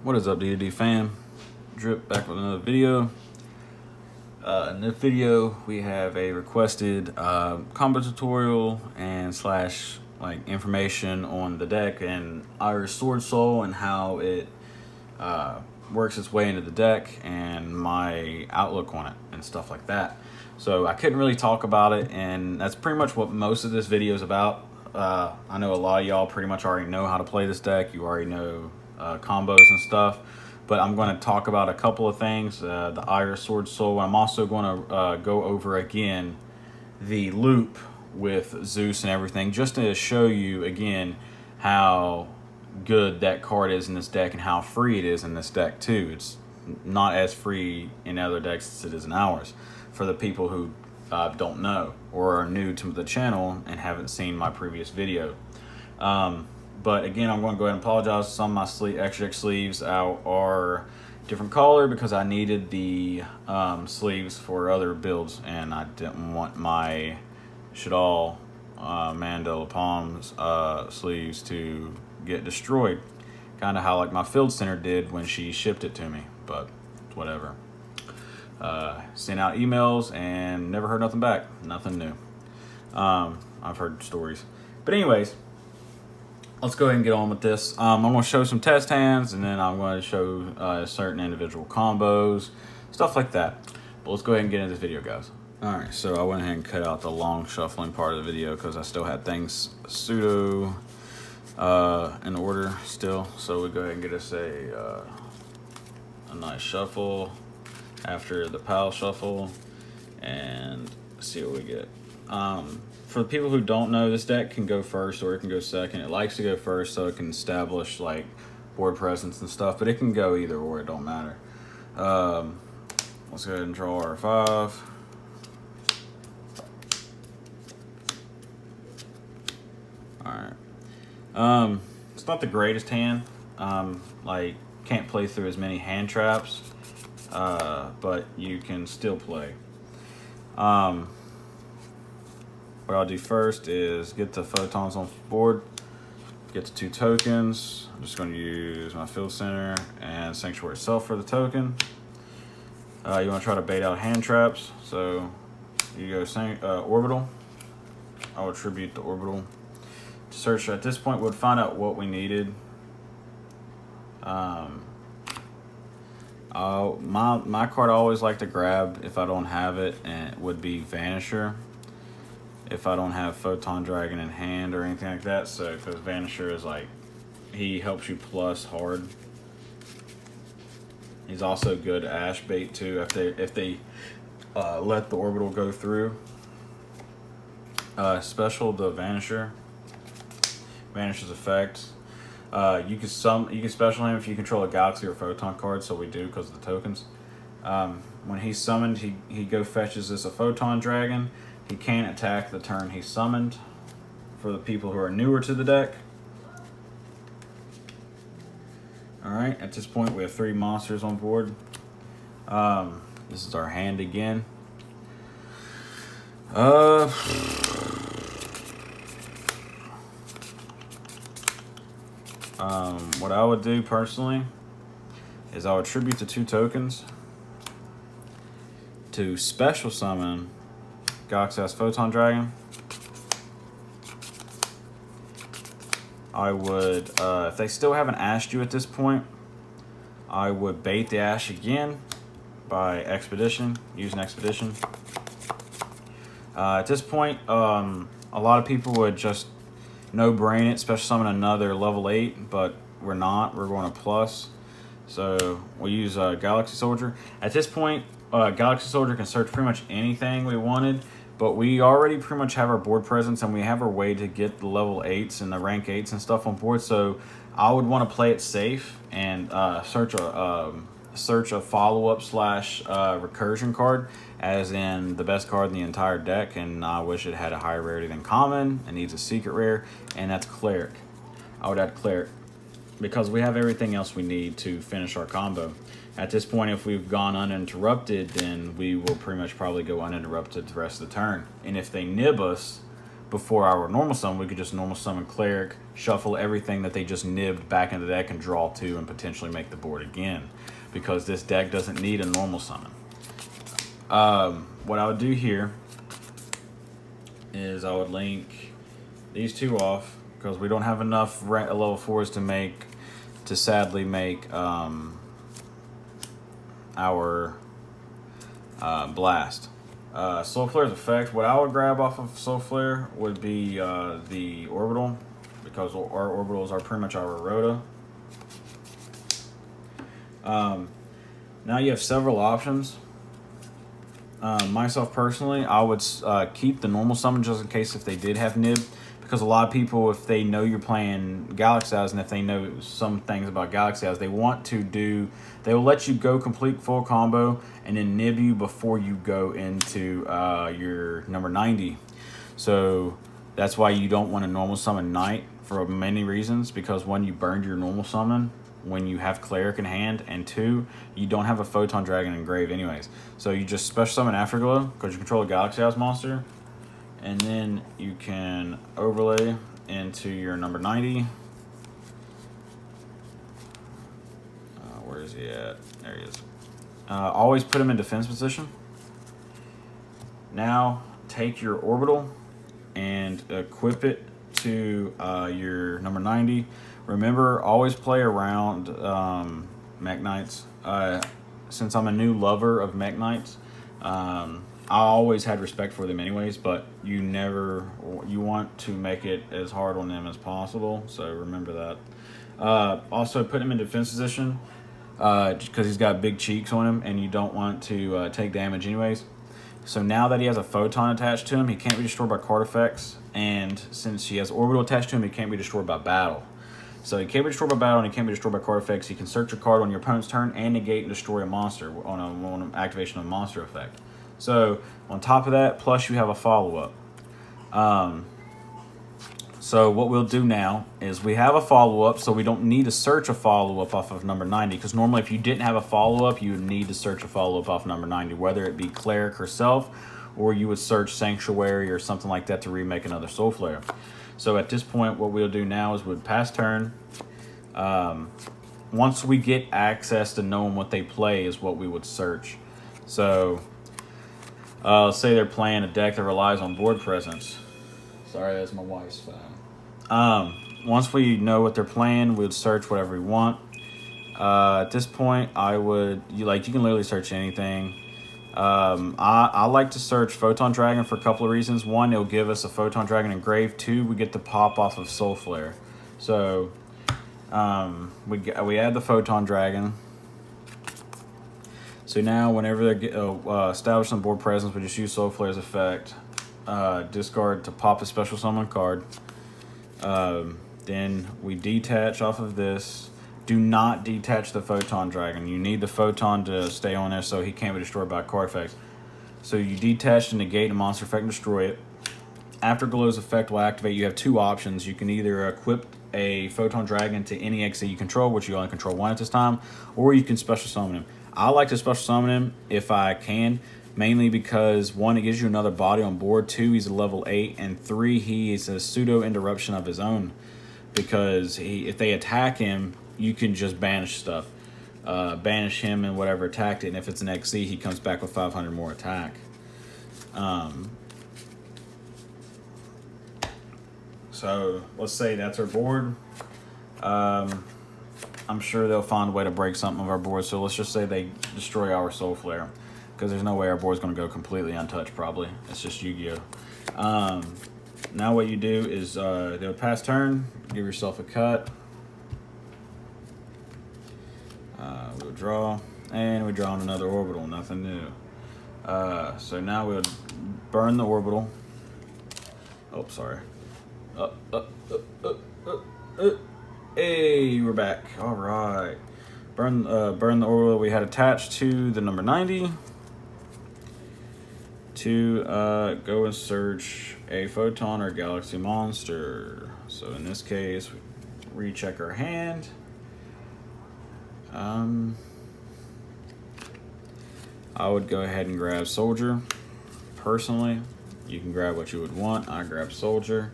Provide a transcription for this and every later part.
What is up, D&D fam? Drip back with another video. In this video, we have a requested combo tutorial and slash like information on the deck and our Swordsoul and how it works its way into the deck and my outlook on it and stuff like that. So I couldn't really talk about it, and that's pretty much what most of this video is about. I know a lot of y'all pretty much already know how to play this deck. You already know combos and stuff, but I'm going to talk about a couple of things, the Iris Swordsoul. I'm also going to go over again the loop with Zeus and everything, just to show you again how good that card is in this deck and how free it is in this deck too. It's not as free in other decks as it is in ours, for the people who don't know or are new to the channel and haven't seen my previous video. But again, I'm going to go ahead and apologize. Some of my XJ sleeves are different color because I needed the sleeves for other builds, and I didn't want my Shadal Mandela Palms sleeves to get destroyed. Kind of how like my Field Center did when she shipped it to me, but whatever. Sent out emails and never heard nothing back. Nothing new. I've heard stories. But anyways, let's go ahead and get on with this. I'm going to show some test hands, and then I'm going to show certain individual combos, stuff like that. But let's go ahead and get into this video, guys. Alright, so I went ahead and cut out the long shuffling part of the video because I still had things pseudo in order still. So we go ahead and get us a nice shuffle after the pal shuffle and see what we get. For the people who don't know, this deck can go first or it can go second. It likes to go first so it can establish like board presence and stuff, but it can go either or, it don't matter. Let's go ahead and draw our 5. Alright. It's not the greatest hand. Like, can't play through as many hand traps. But you can still play. What I'll do first is get the photons on board, get the 2 tokens. I'm just going to use my Field Center and Sanctuary itself for the token. You want to try to bait out hand traps, so you go Orbital. I'll attribute the Orbital. Search at this point would find out what we needed. My card I always like to grab if I don't have it, and it would be Vanisher. If I don't have Photon Dragon in hand or anything like that, so because Vanisher is like, he helps you plus hard. He's also good Ash bait too if they let the Orbital go through. Special the Vanisher. Vanisher's effect. You can special him if you control a Galaxy or Photon card, so we do because of the tokens. When he's summoned, he go fetches this a Photon Dragon. He can't attack the turn he's summoned. For the people who are newer to the deck. Alright, at this point we have 3 monsters on board. This is our hand again. What I would do personally is I would attribute the 2 tokens to special summon Galaxy Photon Dragon. I would, if they still haven't asked you at this point, I would bait the Ash again by Expedition, using Expedition. At this point, a lot of people would just no-brain it, special summon another level 8, but we're not. We're going to plus. So we'll use Galaxy Soldier. At this point, Galaxy Soldier can search pretty much anything we wanted, but we already pretty much have our board presence and we have our way to get the level 8s and the rank 8s and stuff on board. So I would want to play it safe and search a follow-up slash recursion card, as in the best card in the entire deck, and I wish it had a higher rarity than common. It needs a secret rare, and that's Cleric. I would add Cleric because we have everything else we need to finish our combo. At this point, if we've gone uninterrupted, then we will pretty much probably go uninterrupted the rest of the turn. And if they nib us, before our normal summon, we could just normal summon Cleric, shuffle everything that they just nibbed back into the deck, and draw 2 and potentially make the board again. Because this deck doesn't need a normal summon. What I would do here is I would link these 2 off, because we don't have enough level 4s to sadly make our blast. Soul Flare's effect, what I would grab off of Soul Flare would be the orbital, because our orbitals are pretty much our Rhoda. Now you have several options. Myself personally, I would keep the normal summon just in case if they did have nib, because a lot of people, if they know you're playing Galaxy Eyes and if they know some things about Galaxy Eyes, they will let you go complete full combo and then nib you before you go into your number 90. So that's why you don't want to normal summon Knight for many reasons, because one, you burned your normal summon when you have Cleric in hand, and 2, you don't have a Photon Dragon in grave anyways. So you just special summon Afterglow because you control a Galaxy Eyes monster, and then you can overlay into your number 90. Where is he at? There he is. Always put him in defense position. Now take your orbital and equip it to your number 90. Remember, always play around Mech Knights. Since I'm a new lover of Mech Knights, I always had respect for them anyways, but you want to make it as hard on them as possible, so remember that. Also, put him in defense position, because he's got big cheeks on him, and you don't want to take damage anyways. So now that he has a Photon attached to him, he can't be destroyed by card effects, and since he has Orbital attached to him, he can't be destroyed by battle. So he can't be destroyed by battle, and he can't be destroyed by card effects. You can search a card on your opponent's turn and negate and destroy a monster on an activation of a monster effect. So on top of that, plus you have a follow-up. So what we'll do now is we have a follow-up, so we don't need to search a follow-up off of number 90, because normally if you didn't have a follow-up, you would need to search a follow-up off number 90, whether it be Cleric herself, or you would search Sanctuary or something like that to remake another Soul Flare. So at this point, what we'll do now is we'll pass turn. Once we get access to knowing what they play is what we would search. So let's say they're playing a deck that relies on board presence. Sorry, that's my wife's phone. Once we know what they're playing, we would search whatever we want. At this point, you can literally search anything. I like to search Photon Dragon for a couple of reasons. One, it'll give us a Photon Dragon in grave. 2, we get the pop off of Soul Flare. So we add the Photon Dragon. So now whenever they establish some board presence, we just use Soul Flare's effect. Discard to pop a special summon card. Then we detach off of this. Do not detach the Photon Dragon. You need the Photon to stay on there so he can't be destroyed by card effects. So you detach to negate a monster effect and destroy it. Afterglow's effect will activate. You have 2 options. You can either equip a Photon Dragon to any X that you control, which you only control 1 at this time, or you can special summon him. I like to special summon him if I can, mainly because 1, it gives you another body on board, 2, he's a level 8, and 3, he is a pseudo interruption of his own, because if they attack him, you can just banish stuff. Banish him and whatever attacked it, and if it's an XC, he comes back with 500 more attack. So let's say that's our board. I'm sure they'll find a way to break something of our board, so let's just say they destroy our Soul Flare, because there's no way our board's going to go completely untouched, probably. It's just Yu-Gi-Oh! Now what you do is they'll pass turn, give yourself a cut. We'll draw, and we draw on another orbital, nothing new. So now we'll burn the orbital. Oh, sorry. Hey, we're back. All right. Burn the orbital we had attached to the number 90 to go and search a Photon or Galaxy monster. So in this case, we recheck our hand. I would go ahead and grab Soldier, personally. You can grab what you would want. I grab Soldier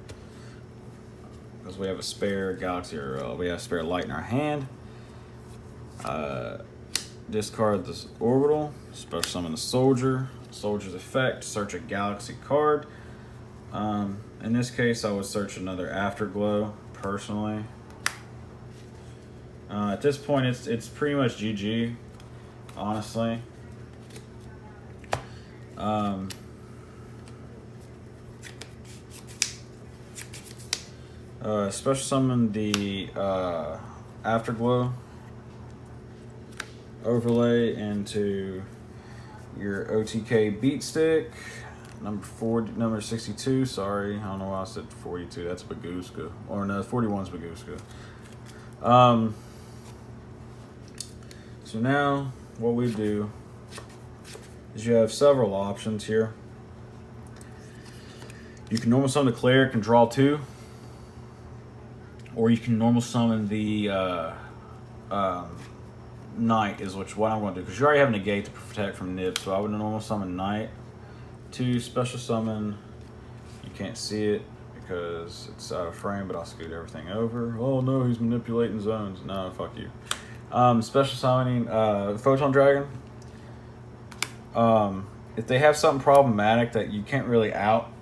because we have a spare Galaxy, or we have a spare light in our hand. Discard this Orbital, special summon the Soldier. Soldier's effect, search a Galaxy card. In this case, I would search another Afterglow, personally. At this point, it's pretty much GG, honestly. Special summon the Afterglow. Overlay into your OTK beat stick. Number 62, sorry. I don't know why I said 42. That's Baguska. Or no, 41's Baguska. So now what we do is you have several options here. You can normal summon the Cleric and draw 2. Or you can normal summon the Knight, is what I'm going to do. Because you already have a negate to protect from Nib. So I would normal summon Knight. 2, special summon. You can't see it because it's out of frame, but I'll scoot everything over. Oh no, he's manipulating zones. No, fuck you. Special summoning Photon Dragon. If they have something problematic that you can't really out,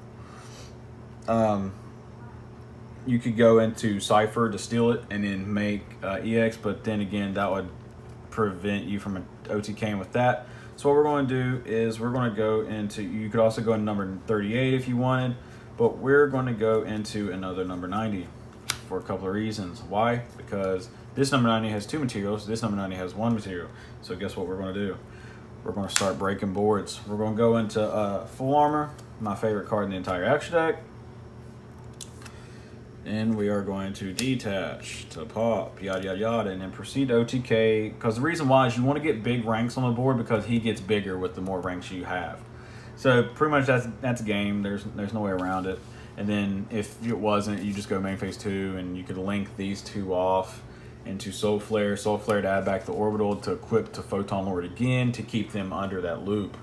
you could go into Cypher to steal it and then make EX, but then again, that would prevent you from OTKing with that. So what we're going to do is we're going to go into, you could also go into number 38 if you wanted, but we're going to go into another number 90 for a couple of reasons. Why? Because this number 90 has 2 materials, this number 90 has 1 material. So guess what we're going to do? We're going to start breaking boards. We're going to go into Full Armor, my favorite card in the entire extra deck. And we are going to detach to pop, yada yada yada, and then proceed to OTK. Because the reason why is you want to get big ranks on the board because he gets bigger with the more ranks you have. So pretty much that's game. There's no way around it. And then if it wasn't, you just go main phase 2, and you could link these 2 off into Soul Flare to add back the Orbital to equip to Photon Lord again to keep them under that loop.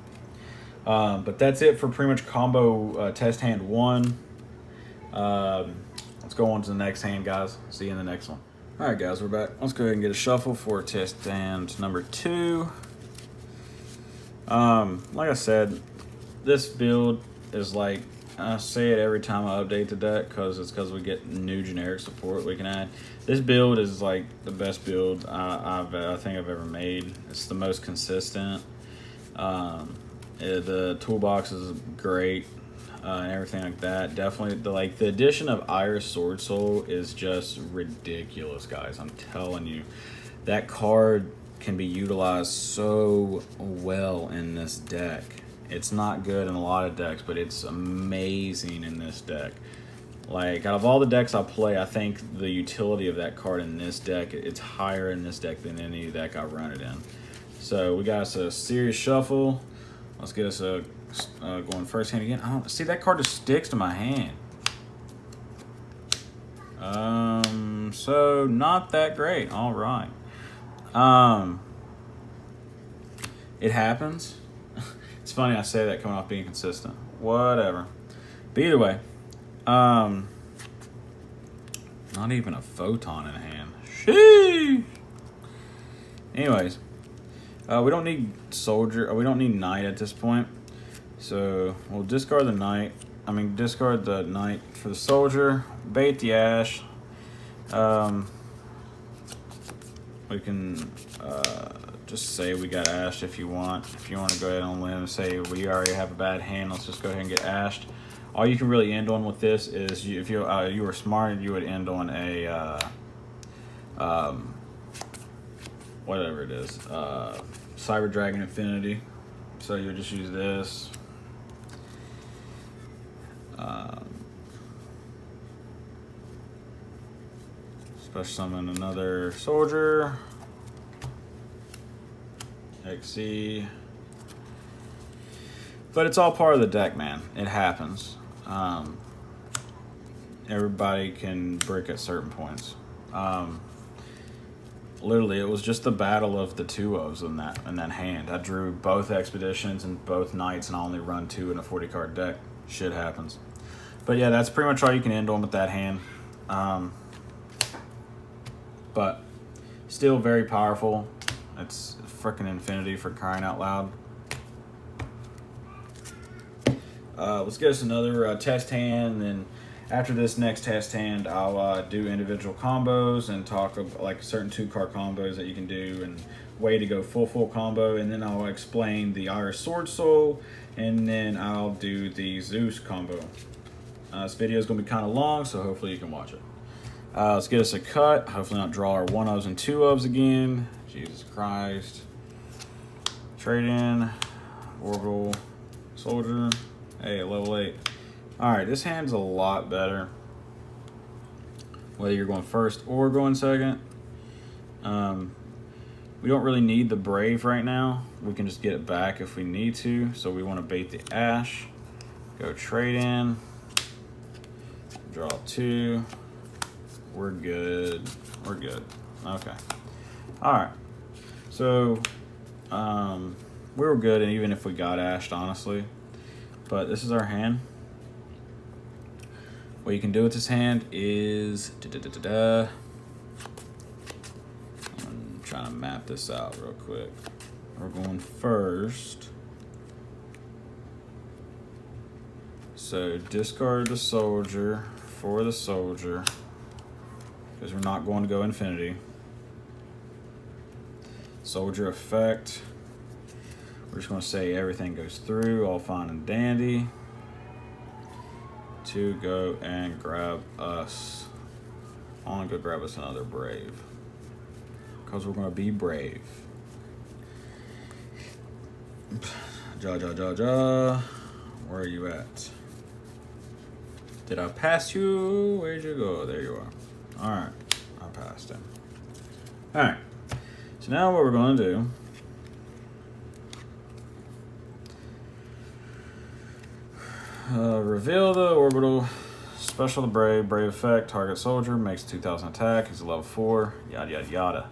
But that's it for pretty much combo test hand 1. Let's go on to the next hand, guys. See you in the next one. All right, guys, we're back. Let's go ahead and get a shuffle for test hand number 2. Like I said, this build is like, I say it every time I update the deck because we get new generic support we can add. This build is like the best build I think I've ever made. It's the most consistent. The toolbox is great. And everything like that. Definitely the addition of Iris Swordsoul is just ridiculous, guys. I'm telling you, that card can be utilized so well in this deck. It's not good in a lot of decks, but it's amazing in this deck. Like, out of all the decks I play, I think the utility of that card in this deck, it's higher in this deck than any deck I run it in. So we got us a serious shuffle. Let's get us a going first hand again. I don't see, that card just sticks to my hand. So not that great. All right. It happens. It's funny I say that coming off being consistent. Whatever. But either way, not even a Photon in hand. Sheesh. Anyways, we don't need Soldier. We don't need Knight at this point. So we'll discard the Knight. Discard the Knight for the Soldier. Bait the Ash. We can just say we got ashed if you want. If you want to go ahead on a limb and say we already have a bad hand, let's just go ahead and get ashed. All you can really end on with this is if you were smart, you would end on a whatever it is, Cyber Dragon Infinity. So you would just use this. Special summon another Soldier. XC. But it's all part of the deck, man. It happens. Everybody can brick at certain points. Literally, it was just the battle of the 2-ofs in that hand. I drew both Expeditions and both Knights, and I only run 2 in a 40-card deck. shit happens. But yeah, that's pretty much all you can end on with that hand. But still very powerful. It's freaking infinity, for crying out loud. Let's get us another test hand, and then after this next test hand, I'll do individual combos and talk about like certain 2-card combos that you can do and way to go full combo, and then I'll explain the Swordsoul, and then I'll do the Zeus combo. This video is going to be kind of long, so hopefully you can watch it. Let's get us a cut. Hopefully not draw our 1-ofs and 2-ofs again. Jesus Christ. Trade in. Orbital. Soldier. Hey, level 8. Alright, this hand's a lot better. Whether you're going first or going second. We don't really need the Brave right now. We can just get it back if we need to. So we want to bait the Ash. Go trade in. Draw 2. We're good. We're good. Okay. Alright. So, we were good, and even if we got ashed, honestly. But this is our hand. What you can do with this hand is... I'm trying to map this out real quick. We're going first. So, discard the soldier for the soldier, because we're not going to go infinity. Soldier effect. We're just going to say everything goes through, all fine and dandy. To go and grab us. I want to go grab us another Brave, because we're going to be brave. Ja. Where are you at? Did I pass you? Where'd you go? There you are. Alright. I passed him. Alright. So now what we're going to do... reveal the orbital. Special the Brave. Brave effect. Target soldier. Makes 2,000 attack. He's a level 4. Yada yada yada.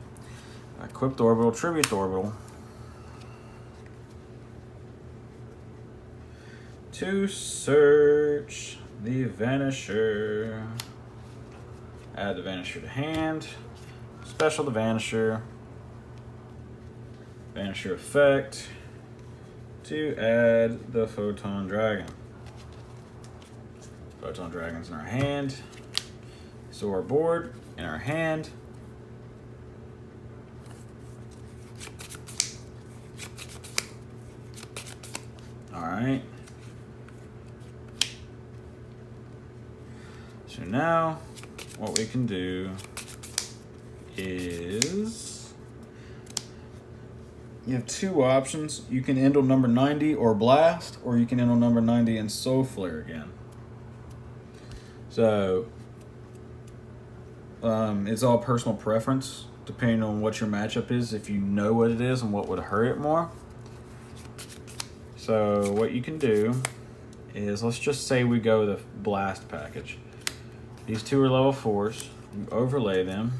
Equip the orbital. Tribute the orbital. To search the Vanisher. Add the Vanisher to hand. Special the Vanisher. Vanisher effect. To add the Photon Dragon. Photon Dragon's in our hand. So our board in our hand. Alright. So now, what we can do is, you have 2 options. You can end on number 90 or Blast, or you can end on number 90 and Soul Flare again. So, it's all personal preference, depending on what your matchup is, if you know what it is and what would hurt it more. So, what you can do is, let's just say we go the Blast package. These 2 are level 4s. You overlay them.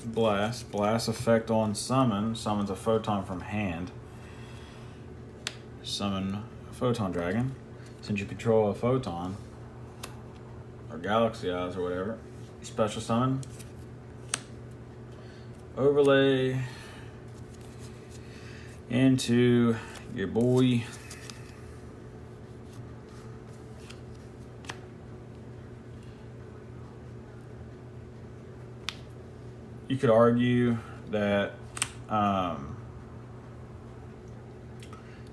Blast. Blast effect on summon. Summons a photon from hand. Summon a Photon Dragon. Since you control a photon, or Galaxy Eyes or whatever, special summon. Overlay into your boy. You could argue that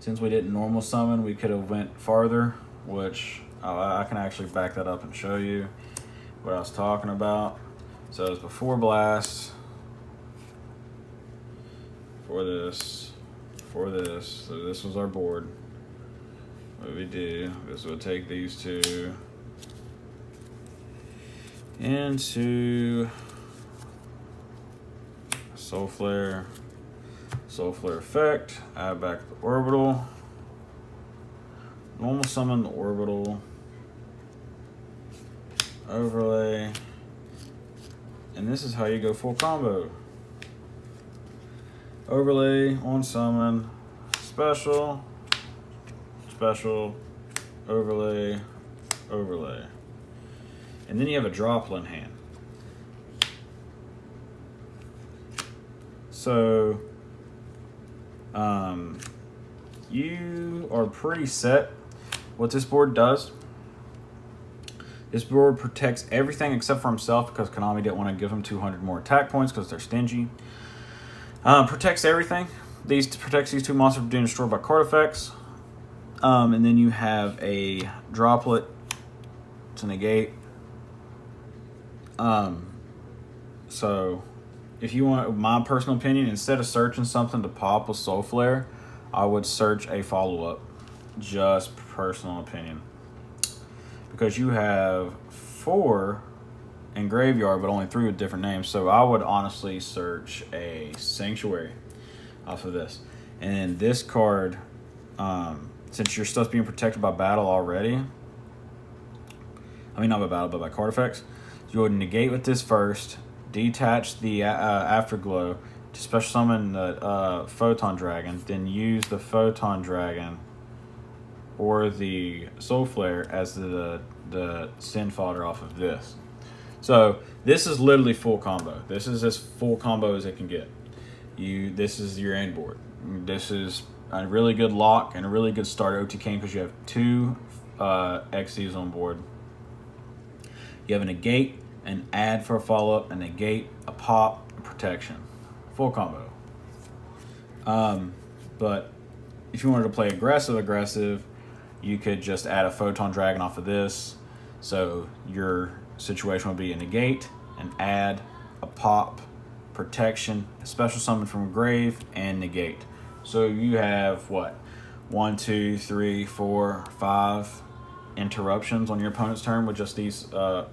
since we didn't normal summon, we could have went farther, which I can actually back that up and show you what I was talking about. So it's before Blast, for this. So this was our board. What we do is we'll take these 2 into Soul Flare effect, add back the orbital, normal summon the orbital, overlay, and this is how you go full combo. overlay on summon, special, special, overlay, overlay. And then you have a droplet in hand. So you are pretty set. What this board does, this board protects everything except for himself because Konami didn't want to give him 200 more attack points because they're stingy. Protects everything. Protects these two monsters from being destroyed by card effects. And then you have a droplet to negate. So if you want my personal opinion, instead of searching something to pop with Soul Flare, I would search a follow-up. Just personal opinion. Because you have 4 in Graveyard, but only 3 with different names. So I would honestly search a Sanctuary off of this. And this card, since your stuff's being protected by battle already, I mean not by battle, but by card effects, you would negate with this first, detach the Afterglow to special summon the Photon Dragon, then use the Photon Dragon or the Soul Flare as the send fodder off of this. So this is literally full combo. This is as full combo as it can get. This is your end board. This is a really good lock and a really good start OTK because you have 2 XCs on board. You have a negate, an add for a follow-up, a negate, a pop, a protection. Full combo. But if you wanted to play aggressive, you could just add a Photon Dragon off of this. So your situation would be a negate, an add, a pop, protection, a special summon from grave, and negate. So you have what? 1, 2, 3, 4, 5 interruptions on your opponent's turn with just these 4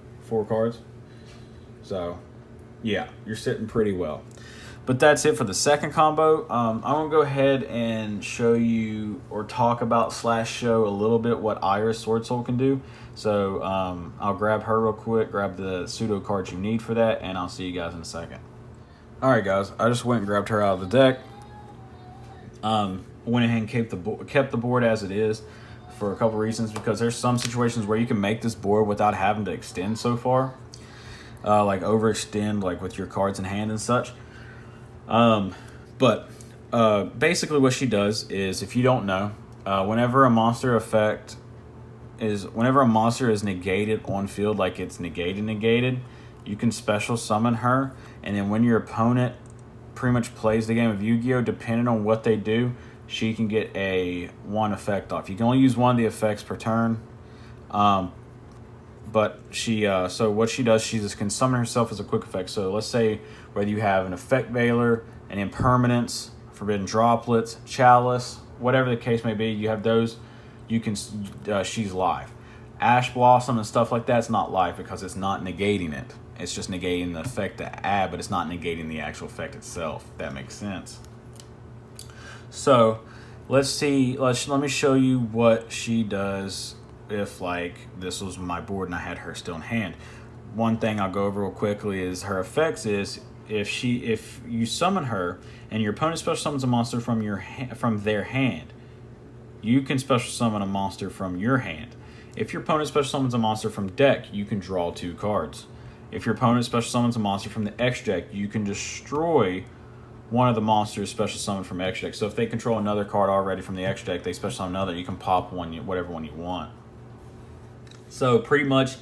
cards. So yeah, you're sitting pretty well. But that's it for the second combo. I'm going to go ahead and show you or talk about / show a little bit what Iris Swordsoul can do. So I'll grab her real quick, grab the pseudo cards you need for that, and I'll see you guys in a second. Alright guys, I just went and grabbed her out of the deck. Went ahead and kept the board as it is for a couple reasons, because there's some situations where you can make this board without having to extend so far. Like overextend like with your cards in hand and such. But basically what she does is, if you don't know, whenever a monster is negated on field, like it's negated, you can special summon her, and then when your opponent pretty much plays the game of Yu-Gi-Oh, depending on what they do, she can get a 1 effect off. You can only use 1 of the effects per turn. But she, so what she does, she just can summon herself as a quick effect. So let's say whether you have an Effect Veiler, an Impermanence, Forbidden Droplets, Chalice, whatever the case may be, you have those, you can, she's live. Ash Blossom and stuff like that's not live because it's not negating it. It's just negating the effect to add, but it's not negating the actual effect itself, if that makes sense. So let's see, let me show you what she does if like this was my board and I had her still in hand. One thing I'll go over real quickly is her effects is if you summon her and your opponent special summons a monster from their hand, you can special summon a monster from your hand. If your opponent special summons a monster from deck, you can draw 2 cards. If your opponent special summons a monster from the X deck, you can destroy one of the monsters special summoned from X deck. So if they control another card already from the X deck, they special summon another, you can pop one, whatever one you want. So pretty much,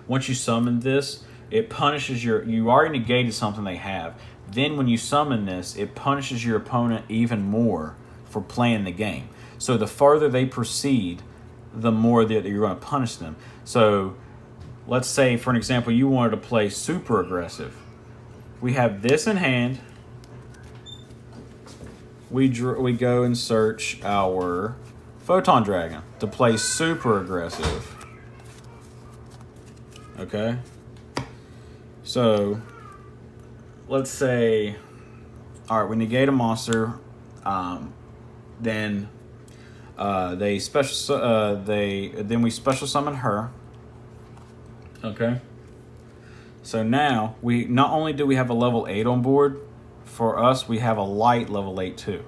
once you summon this, it punishes you already negated something they have. Then when you summon this, it punishes your opponent even more for playing the game. So the farther they proceed, the more that you're going to punish them. So let's say, for an example, you wanted to play super aggressive. We have this in hand. We go and search our Photon Dragon to play super aggressive. Okay? So, let's say, alright, we negate a monster, then we special summon her. Okay? So now, not only do we have a level 8 on board for us, we have a light level 8 too.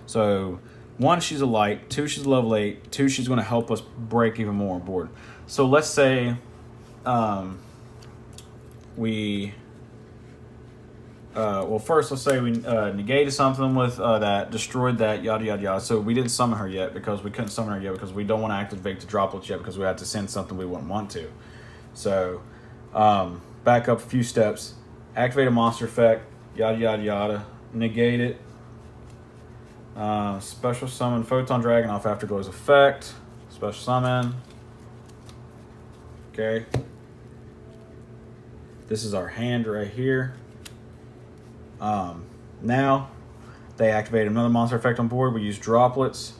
So 1, she's a light. 2, she's level 8. 2, she's going to help us break even more on board. So let's say well, first, let's say we negated something with that, destroyed that, yada, yada, yada. So we didn't summon her yet because we couldn't summon her yet because we don't want to activate the droplets yet because we have to send something we wouldn't want to. So back up a few steps. Activate a monster effect, yada, yada, yada. Negate it. Special summon Photon Dragon off Afterglow's effect. Special summon. Okay. This is our hand right here. Now they activate another monster effect on board. We use droplets.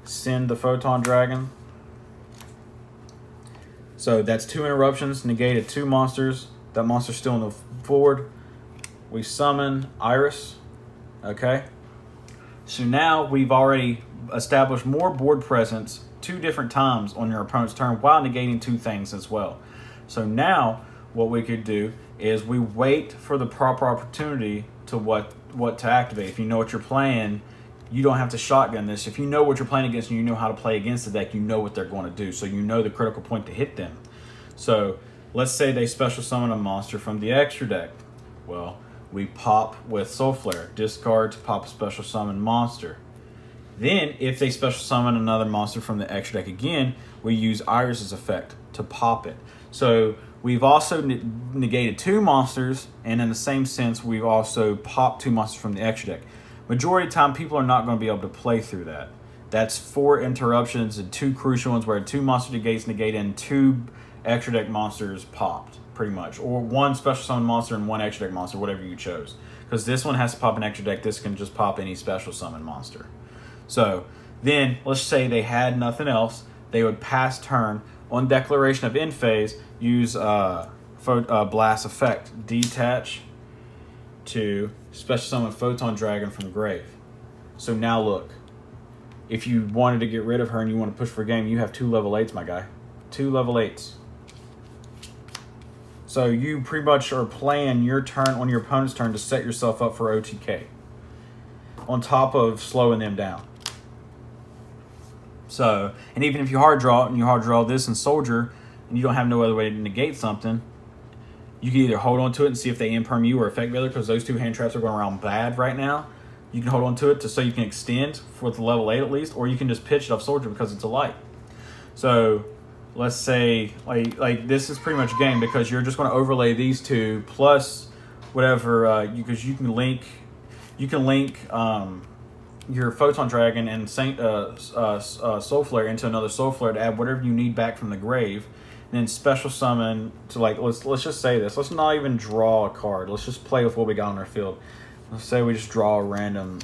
Send the Photon Dragon. So that's 2 interruptions. Negated 2 monsters. That monster's still in the board. We summon Iris. Okay. So now we've already established more board presence 2 different times on your opponent's turn while negating 2 things as well. So now what we could do is we wait for the proper opportunity to what to activate. If you know what you're playing, you don't have to shotgun this. If you know what you're playing against and you know how to play against the deck, you know what they're going to do. So you know the critical point to hit them. So let's say they special summon a monster from the extra deck. Well, we pop with Soul Flare. Discard to pop a special summon monster. Then, if they special summon another monster from the extra deck again, we use Iris's effect to pop it. So we've also negated 2 monsters, and in the same sense, we've also popped 2 monsters from the extra deck. Majority of the time, people are not going to be able to play through that. That's 4 interruptions and 2 crucial ones where 2 monster negates negate and 2 extra deck monsters popped, pretty much. Or 1 special summon monster and 1 extra deck monster, whatever you chose. Because this one has to pop an extra deck, this can just pop any special summon monster. So then, let's say they had nothing else. They would pass turn. On declaration of end phase, use blast effect. Detach to special summon Photon Dragon from grave. So now look. If you wanted to get rid of her and you want to push for a game, you have 2 level 8s, my guy. 2 level 8s. So you pretty much are playing your turn on your opponent's turn to set yourself up for OTK. On top of slowing them down. So, and even if you hard draw and you hard draw this and Soldier, and you don't have no other way to negate something, you can either hold on to it and see if they imperm you or effect the other, because those 2 hand traps are going around bad right now. You can hold on to it so you can extend with the level 8 at least, or you can just pitch it off Soldier because it's a light. So let's say like this is pretty much game because you're just going to overlay these 2 plus whatever because you can link your Photon Dragon and Soul Flare into another Soul Flare to add whatever you need back from the grave, and then special summon to let's just say this. Let's not even draw a card. Let's just play with what we got on our field. Let's say we just draw a random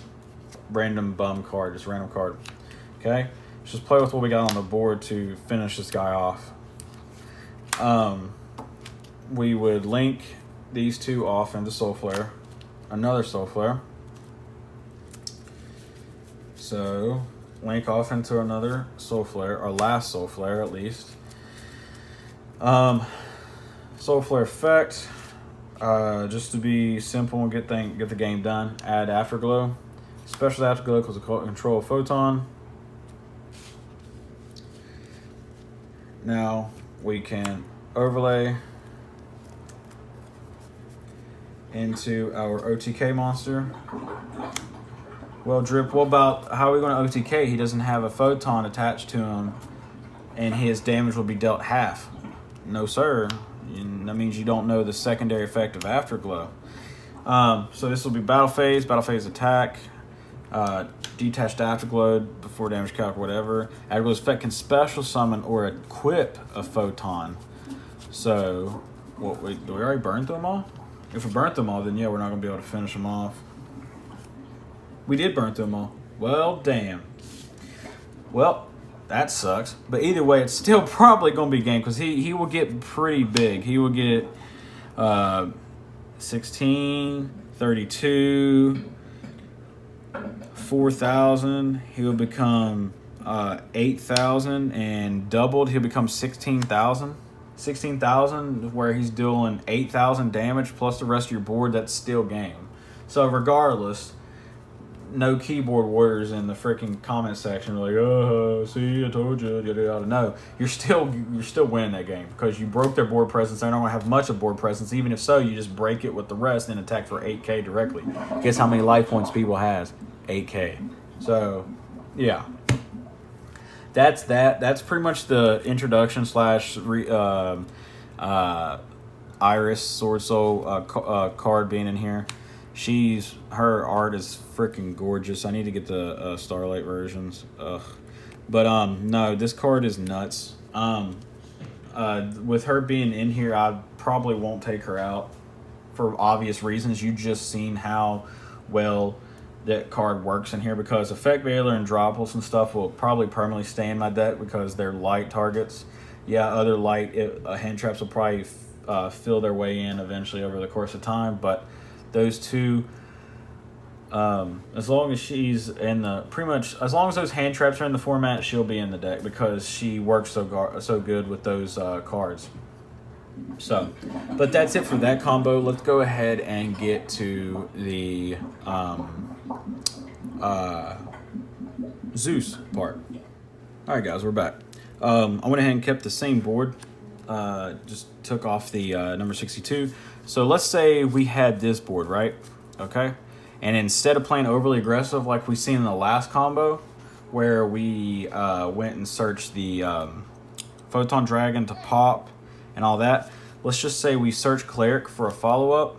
bum card, just random card. Okay, let's just play with what we got on the board to finish this guy off. We would link these 2 off into Soul Flare, another Soul Flare. So, link off into another Soul Flare, or last Soul Flare at least. Soul Flare effect, just to be simple and get the game done. Add Afterglow, special Afterglow because of control Photon. Now we can overlay into our OTK monster. Well, Drip, what about how are we going to OTK? He doesn't have a Photon attached to him, and his damage will be dealt half. No, sir. That means you don't know the secondary effect of Afterglow. So this will be battle phase attack, detached Afterglow before damage calc or whatever. Afterglow's effect can special summon or equip a Photon. So, do we already burn through them all? If we burnt them all, then yeah, we're not going to be able to finish them off. We did burn through them all. Well, damn. Well, that sucks. But either way, it's still probably going to be a game because he will get pretty big. He will get 16, 32, 4,000. He will become 8,000 and doubled. He'll become 16,000. 16,000 where he's dealing 8,000 damage plus the rest of your board. That's still game. So regardless, no keyboard warriors in the freaking comment section like, oh, see, I told you, yada yada. No, you're still winning that game because you broke their board presence. They're not gonna have much of board presence. Even if so, you just break it with the rest and attack for 8K directly. Guess how many life points people has? 8K. So, yeah. That's that. That's pretty much the introduction slash Iris Swordsoul card being in here. Her art is freaking gorgeous. I need to get the Starlight versions. Ugh. But no, this card is nuts. With her being in here, I probably won't take her out for obvious reasons. You just seen how well that card works in here, because Effect Veiler and Droplet and stuff will probably permanently stay in my deck because they're light targets. Yeah, other light hand traps will probably fill their way in eventually over the course of time, but those two, as long as she's in the, pretty much as long as those hand traps are in the format, she'll be in the deck because she works so good with those cards. So, but that's it for that combo. Let's go ahead and get to the Zeus part. All right, guys, we're back. I went ahead and kept the same board. Just took off the number 62. So let's say we had this board, right? Okay. And instead of playing overly aggressive like we seen in the last combo, where we went and searched the Photon Dragon to pop and all that, let's just say we search Cleric for a follow-up.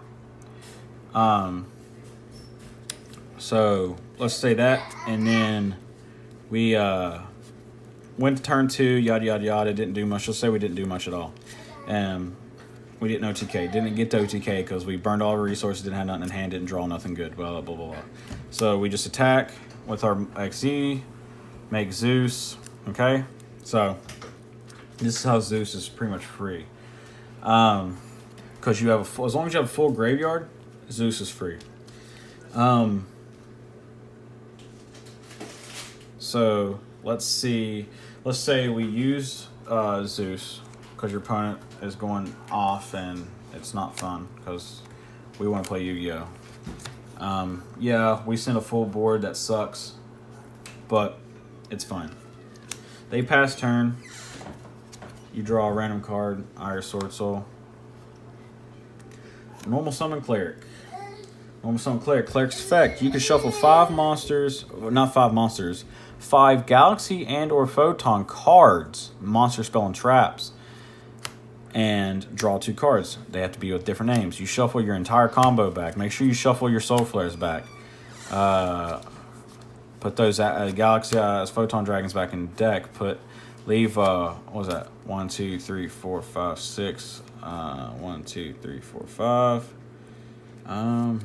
So let's say that, and then we went to turn 2, yada yada yada, didn't do much. Let's say we didn't do much at all. We didn't OTK, didn't get to OTK because we burned all our resources, didn't have nothing in hand, didn't draw nothing good, blah blah blah blah blah. So we just attack with our XE, make Zeus. Okay, so this is how Zeus is pretty much free. Because you have as long as you have a full graveyard, Zeus is free. So let's see. Let's say we use Zeus because your opponent is going off and it's not fun because we want to play Yu-Gi-Oh. Yeah, we sent a full board that sucks, but it's fine. They pass turn. You draw a random card, Iris Swordsoul. Normal summon Cleric. Normal summon Cleric. Cleric's effect. You can shuffle 5 monsters, not 5 monsters, 5 Galaxy and or Photon cards, monster spell and traps, and draw 2 cards. They have to be with different names. You shuffle your entire combo back. Make sure you shuffle your Soul Flares back. Put those Galaxy Photon Dragons back in deck. Leave, what was that? 1, 2, 3, 4, 5, 6. 1, 2, 3, 4, 5.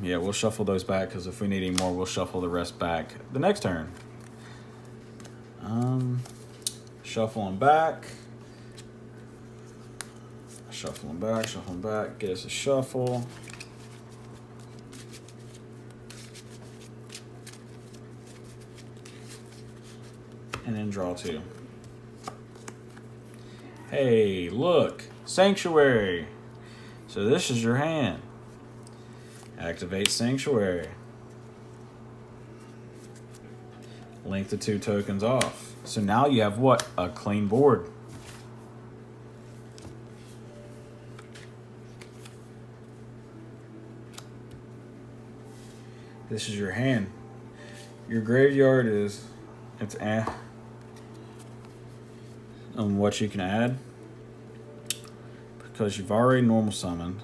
Yeah, we'll shuffle those back because if we need any more, we'll shuffle the rest back the next turn. Shuffle them back. Shuffle them back, shuffle them back. Get us a shuffle. And then draw 2. Hey, look, Sanctuary. So this is your hand. Activate Sanctuary. Link the 2 tokens off. So now you have what? A clean board. This is your hand. Your graveyard is, it's on what you can add because you've already normal summoned.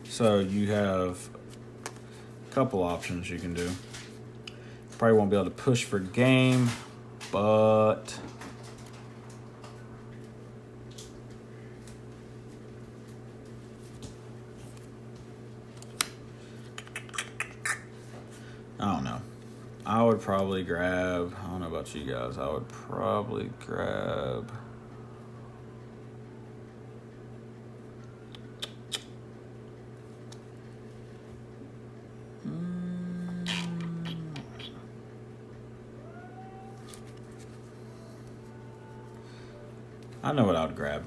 So you have a couple options you can do. Probably won't be able to push for game, but I don't know. I would probably grab, I don't know about you guys, I would probably grab I know what I would grab.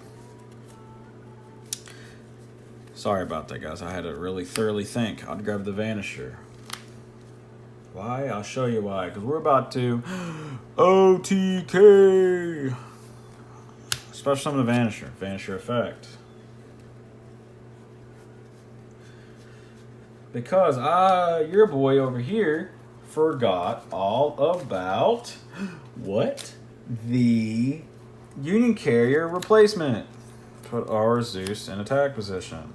Sorry about that, guys. I had to really thoroughly think. I'd grab the Vanisher. Why? I'll show you why. Because we're about to OTK. Special summon the Vanisher. Vanisher effect. Because your boy over here forgot all about what? The Union Carrier replacement. Put our Zeus in attack position.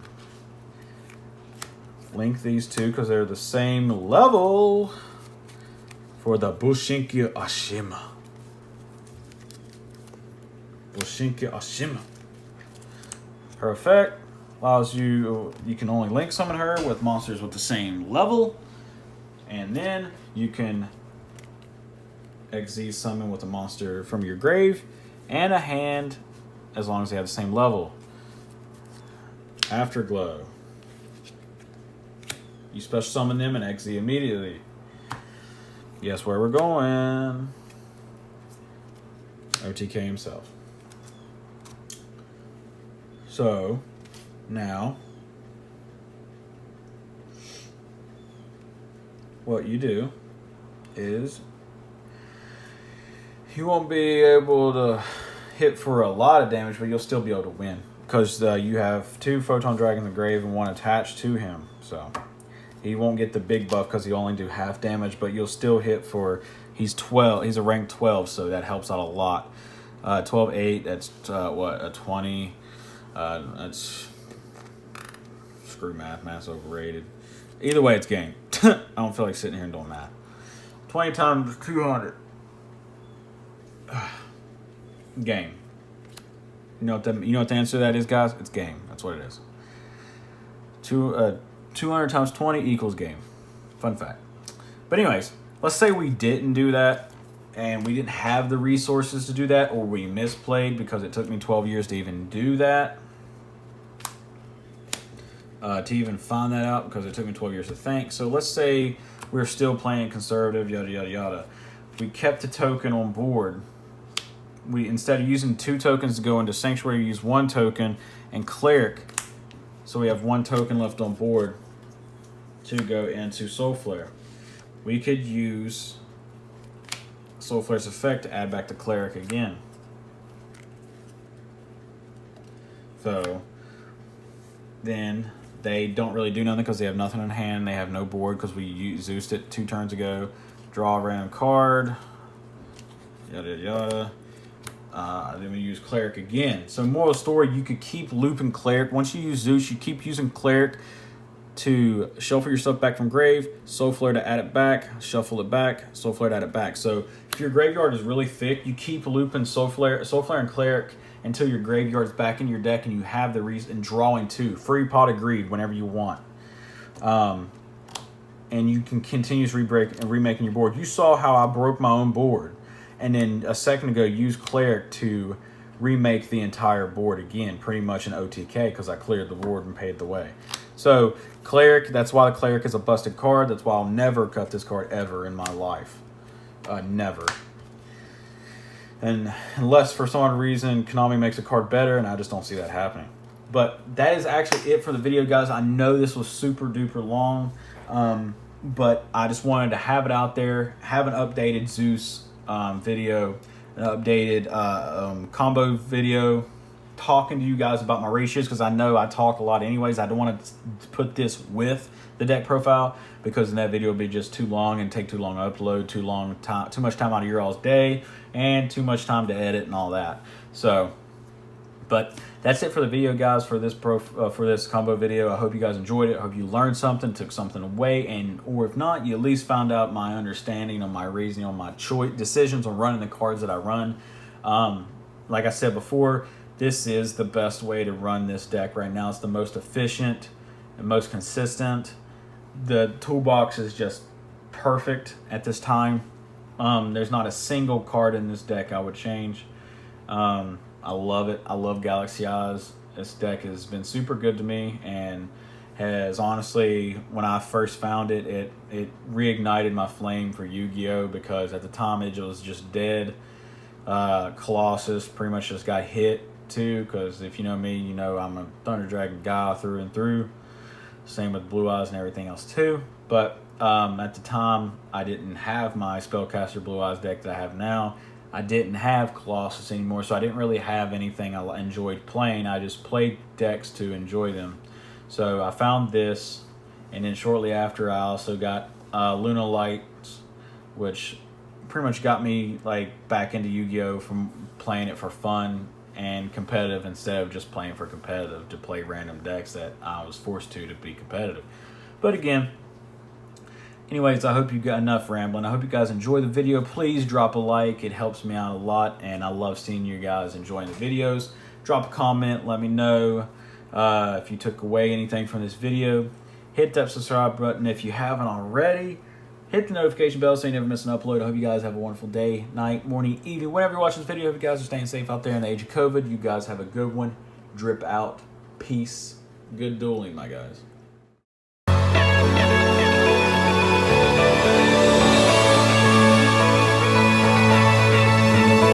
Link these two because they're the same level for the Bushinkyo Ashima. Bushinkyo Ashima. Her effect allows you can only link summon her with monsters with the same level, and then you can XZ summon with a monster from your grave and a hand as long as they have the same level. Afterglow. You special summon them and XZ immediately. Guess where we're going? OTK himself. So, now, what you do is you won't be able to hit for a lot of damage, but you'll still be able to win because you have 2 Photon Dragons in the grave and 1 attached to him. So he won't get the big buff because he only do half damage, but you'll still hit for. He's 12. He's a rank 12, so that helps out a lot. 12-8. That's what, a 20. That's screw math. Math's overrated. Either way, it's game. I don't feel like sitting here and doing math. 20 times 200. Game. You know what the answer to that is, guys? It's game. That's what it is. 200 times 20 equals game. Fun fact. But anyways, let's say we didn't do that and we didn't have the resources to do that, or we misplayed because it took me 12 years to even do that. To even find that out because it took me 12 years to think. So let's say we're still playing conservative, yada, yada, yada. We kept a token on board. We, instead of using 2 tokens to go into Sanctuary, use 1 token and Cleric. So we have 1 token left on board to go into Soul Flare. We could use Soul Flare's effect to add back the Cleric again. So then they don't really do nothing because they have nothing in hand. They have no board because we Zeused it 2 turns ago. Draw a random card. Yada, yada. Then we use Cleric again. So moral of the story, you could keep looping Cleric. Once you use Zeus, you keep using Cleric to shuffle your stuff back from grave, Soul Flare to add it back, shuffle it back, Soul Flare to add it back. So if your graveyard is really thick, you keep looping Soul Flare and Cleric until your graveyard's back in your deck and you have the reason, and drawing 2. Free Pot of Greed whenever you want. And you can continuously remaking your board. You saw how I broke my own board. And then a second ago, use Cleric to remake the entire board again, pretty much in OTK, because I cleared the board and paid the way. So Cleric, that's why the Cleric is a busted card. That's why I'll never cut this card ever in my life. Never. And unless for some odd reason Konami makes a card better, and I just don't see that happening. But that is actually it for the video, guys. I know this was super duper long, but I just wanted to have it out there, have an updated Zeus video, an updated combo video, talking to you guys about my ratios, because I know I talk a lot anyways. I don't want to put this with the deck profile because then that video would be just too long and take too long to upload, too much time out of your all's day, and too much time to edit and all that. So, but that's it for the video, guys, for this combo video. I hope you guys enjoyed it. I hope you learned something, took something away, or if not, you at least found out my understanding on my reasoning on my decisions on running the cards that I run. Like I said before, this is the best way to run this deck right now. It's the most efficient and most consistent. The toolbox is just perfect at this time. There's not a single card in this deck I would change. I love it. I love Galaxy Eyes. This deck has been super good to me and has honestly, when I first found it, it reignited my flame for Yu-Gi-Oh! Because at the time it was just dead. Colossus pretty much just got hit too, because if you know me, you know I'm a Thunder Dragon guy through and through. Same with Blue Eyes and everything else too. But at the time, I didn't have my Spellcaster Blue Eyes deck that I have now. I didn't have Colossus anymore, so I didn't really have anything I enjoyed playing. I just played decks to enjoy them. So I found this, and then shortly after, I also got Luna Lights, which pretty much got me like back into Yu-Gi-Oh! From playing it for fun and competitive instead of just playing for competitive to play random decks that I was forced to be competitive. But again, anyways, I hope you got enough rambling. I hope you guys enjoy the video. Please drop a like. It helps me out a lot, and I love seeing you guys enjoying the videos. Drop a comment. Let me know if you took away anything from this video. Hit that subscribe button if you haven't already. Hit the notification bell so you never miss an upload. I hope you guys have a wonderful day, night, morning, evening. Whenever you're watching this video, I hope you guys are staying safe out there in the age of COVID. You guys have a good one. Drip out. Peace. Good dueling, my guys.